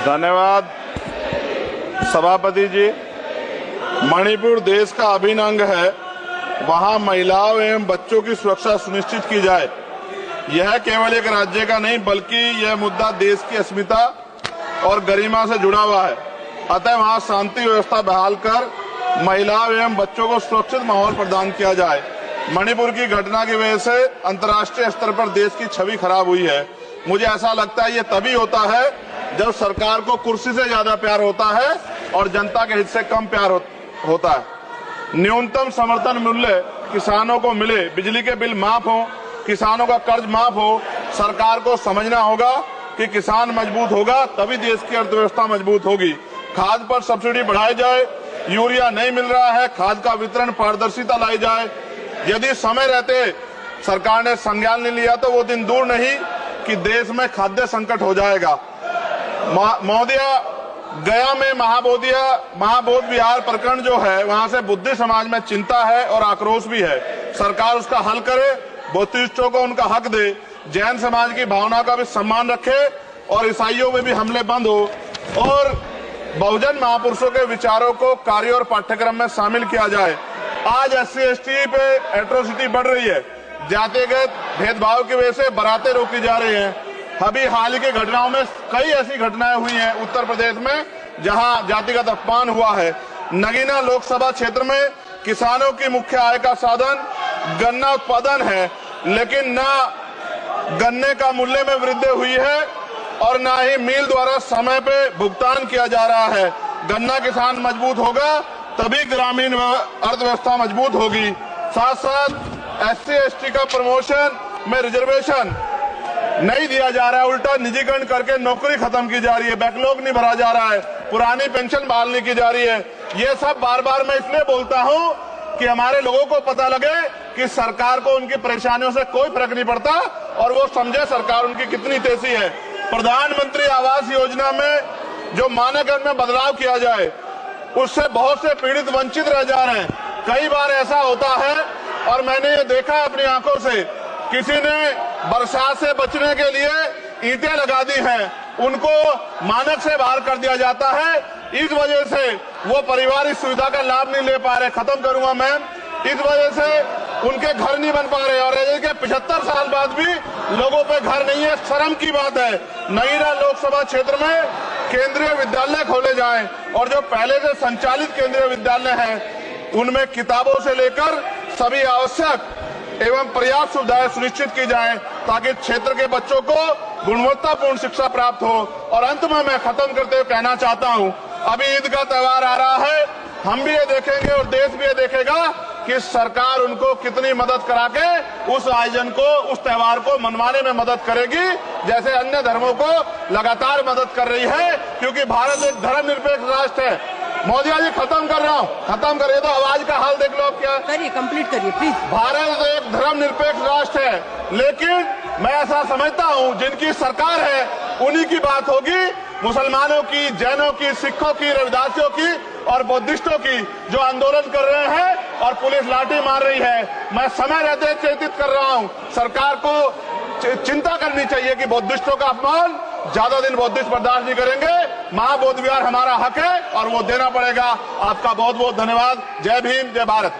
धन्यवाद सभापति जी। मणिपुर देश का अभिन्न अंग है, वहां महिलाओं एवं बच्चों की सुरक्षा सुनिश्चित की जाए। यह केवल एक राज्य का नहीं बल्कि यह मुद्दा देश की अस्मिता और गरिमा से जुड़ा हुआ है। अतः वहां शांति व्यवस्था बहाल कर महिलाओं एवं बच्चों को सुरक्षित माहौल प्रदान किया जाए। मणिपुर की घटना की वजह से अंतर्राष्ट्रीय स्तर पर देश की छवि खराब हुई है। मुझे ऐसा लगता है ये तभी होता है जब सरकार को कुर्सी से ज्यादा प्यार होता है और जनता के हित से कम प्यार होता है। न्यूनतम समर्थन मूल्य किसानों को मिले, बिजली के बिल माफ हो, किसानों का कर्ज माफ हो। सरकार को समझना होगा कि किसान मजबूत होगा तभी देश की अर्थव्यवस्था मजबूत होगी। खाद पर सब्सिडी बढ़ाई जाए, यूरिया नहीं मिल रहा है, खाद का वितरण पारदर्शिता लाई जाए। यदि समय रहते सरकार ने संज्ञान नहीं लिया तो वो दिन दूर नहीं कि देश में खाद्य संकट हो जाएगा। महोदय, गया में महाबोध विहार प्रकरण जो है, वहां से बुद्धिस्ट समाज में चिंता है और आक्रोश भी है। सरकार उसका हल करे, बुद्धिस्टों को उनका हक दे, जैन समाज की भावना का भी सम्मान रखे और ईसाइयों में भी हमले बंद हो और बहुजन महापुरुषों के विचारों को कार्य और पाठ्यक्रम में शामिल किया जाए। आज SC/ST पे एट्रोसिटी बढ़ रही है, जातिगत भेदभाव की वजह से बारातें रोकी जा रही हैं। अभी हाल की घटनाओं में कई ऐसी घटनाएं हुई हैं उत्तर प्रदेश में जहां जातिगत अपमान हुआ है। नगीना लोकसभा क्षेत्र में किसानों की मुख्य आय का साधन गन्ना उत्पादन है, लेकिन न गन्ने का मूल्य में वृद्धि हुई है और न ही मिल द्वारा समय पे भुगतान किया जा रहा है। गन्ना किसान मजबूत होगा तभी ग्रामीण अर्थव्यवस्था मजबूत होगी। साथ साथ SC/ST का प्रमोशन में रिजर्वेशन नहीं दिया जा रहा है, उल्टा निजीकरण करके नौकरी खत्म की जा रही है, बैकलॉग नहीं भरा जा रहा है, पुरानी पेंशन बहाल नहीं की जा रही है। ये सब बार बार मैं इसलिए बोलता हूं कि हमारे लोगों को पता लगे कि सरकार को उनकी परेशानियों से कोई फर्क नहीं पड़ता और वो समझे सरकार उनकी कितनी तेजी है। प्रधानमंत्री आवास योजना में जो मानक में बदलाव किया जाए, उससे बहुत से पीड़ित वंचित रह जा रहे हैं। कई बार ऐसा होता है और मैंने ये देखा अपनी आंखों से, किसी ने बरसात से बचने के लिए ईंटें लगा दी हैं, उनको मानक से बाहर कर दिया जाता है। इस वजह से वो परिवार इस सुविधा का लाभ नहीं ले पा रहे। खत्म करूंगा मैम। इस वजह से उनके घर नहीं बन पा रहे और के 75 साल बाद भी लोगों पे घर नहीं है। शर्म की बात है। नगीना लोकसभा क्षेत्र में केंद्रीय विद्यालय खोले जाएं और जो पहले से संचालित केंद्रीय विद्यालय हैं उनमें किताबों से लेकर सभी आवश्यक एवं पर्याप्त सुविधाएं सुनिश्चित की जाएं ताकि क्षेत्र के बच्चों को गुणवत्तापूर्ण शिक्षा प्राप्त हो। और अंत में मैं खत्म करते हुए कहना चाहता हूं, अभी ईद का त्योहार आ रहा है, हम भी ये देखेंगे और देश भी ये देखेगा कि सरकार उनको कितनी मदद करा के उस आयोजन को, उस त्योहार को मनवाने में मदद करेगी, जैसे अन्य धर्मों को लगातार मदद कर रही है, क्योंकि भारत एक धर्मनिरपेक्ष राष्ट्र है। मोदी जी, खत्म कर रहा हूँ, खत्म करिए तो आवाज का हाल देख लो आप क्या करिए, कंप्लीट करिए प्लीज। भारत एक धर्मनिरपेक्ष राष्ट्र है, लेकिन मैं ऐसा समझता हूँ जिनकी सरकार है उन्हीं की बात होगी। मुसलमानों की, जैनों की, सिखों की, रविदासियों की और बुद्धिस्टों की जो आंदोलन कर रहे हैं और पुलिस लाठी मार रही है, मैं समय रहते चेतित कर रहा हूँ। सरकार को चिंता करनी चाहिए कि बुद्धिस्टों का अपमान ज्यादा दिन बुद्धिस्ट बर्दाश्त नहीं करेंगे। महाबोध विहार हमारा हक है और वो देना पड़ेगा। आपका बहुत बहुत धन्यवाद। जय भीम, जय भारत।